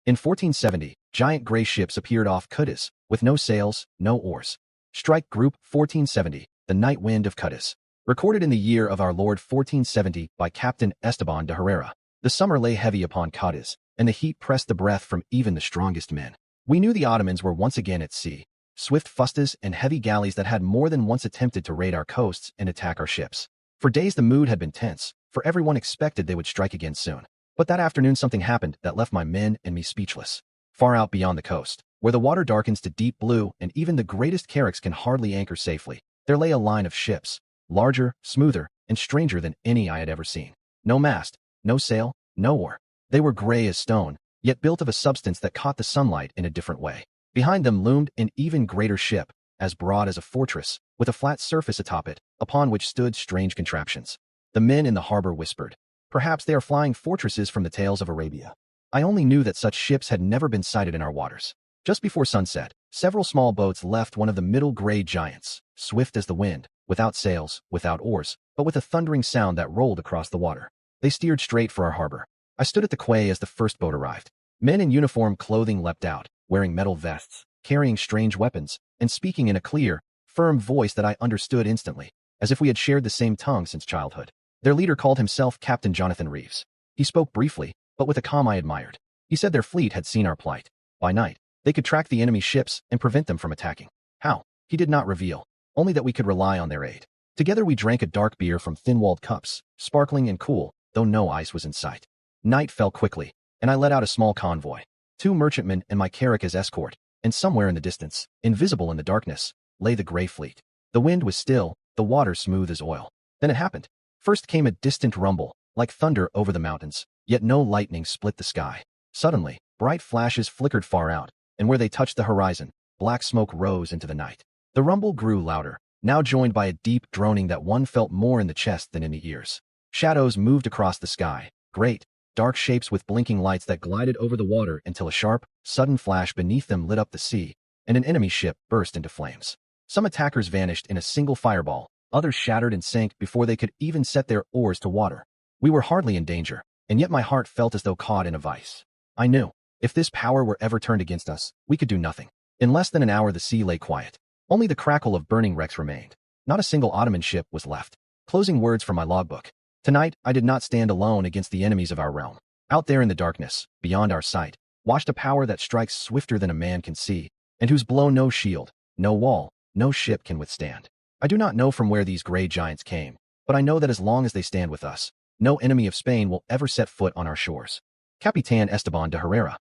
In 1470, giant gray ships appeared off Cádiz, with no sails, no oars. Strike Group 1470, the Night Wind of Cádiz. Recorded in the year of our Lord 1470 by Captain Esteban de Herrera. The summer lay heavy upon Cádiz, and the heat pressed the breath from even the strongest men. We knew the Ottomans were once again at sea, swift fustas and heavy galleys that had more than once attempted to raid our coasts and attack our ships. For days the mood had been tense, for everyone expected they would strike again soon. But that afternoon something happened that left my men and me speechless. Far out beyond the coast, where the water darkens to deep blue and even the greatest carracks can hardly anchor safely, there lay a line of ships, larger, smoother, and stranger than any I had ever seen. No mast, no sail, no oar. They were gray as stone, yet built of a substance that caught the sunlight in a different way. Behind them loomed an even greater ship, as broad as a fortress, with a flat surface atop it, upon which stood strange contraptions. The men in the harbor whispered, "Perhaps they are flying fortresses from the tales of Arabia." I only knew that such ships had never been sighted in our waters. Just before sunset, several small boats left one of the middle gray giants, swift as the wind, without sails, without oars, but with a thundering sound that rolled across the water. They steered straight for our harbor. I stood at the quay as the first boat arrived. Men in uniform clothing leapt out, wearing metal vests, carrying strange weapons, and speaking in a clear, firm voice that I understood instantly, as if we had shared the same tongue since childhood. Their leader called himself Captain Jonathan Reeves. He spoke briefly, but with a calm I admired. He said their fleet had seen our plight. By night, they could track the enemy's ships and prevent them from attacking. How? He did not reveal, only that we could rely on their aid. Together we drank a dark beer from thin-walled cups, sparkling and cool, though no ice was in sight. Night fell quickly, and I led out a small convoy. 2 merchantmen and my carrack as escort, and somewhere in the distance, invisible in the darkness, lay the gray fleet. The wind was still, the water smooth as oil. Then it happened. First came a distant rumble, like thunder over the mountains, yet no lightning split the sky. Suddenly, bright flashes flickered far out, and where they touched the horizon, black smoke rose into the night. The rumble grew louder, now joined by a deep droning that one felt more in the chest than in the ears. Shadows moved across the sky, great, dark shapes with blinking lights that glided over the water until a sharp, sudden flash beneath them lit up the sea, and an enemy ship burst into flames. Some attackers vanished in a single fireball, others shattered and sank before they could even set their oars to water. We were hardly in danger, and yet my heart felt as though caught in a vice. I knew, if this power were ever turned against us, we could do nothing. In less than an hour the sea lay quiet. Only the crackle of burning wrecks remained. Not a single Ottoman ship was left. Closing words from my logbook. Tonight, I did not stand alone against the enemies of our realm. Out there in the darkness, beyond our sight, watched a power that strikes swifter than a man can see, and whose blow no shield, no wall, no ship can withstand. I do not know from where these gray giants came, but I know that as long as they stand with us, no enemy of Spain will ever set foot on our shores. Capitan Esteban de Herrera.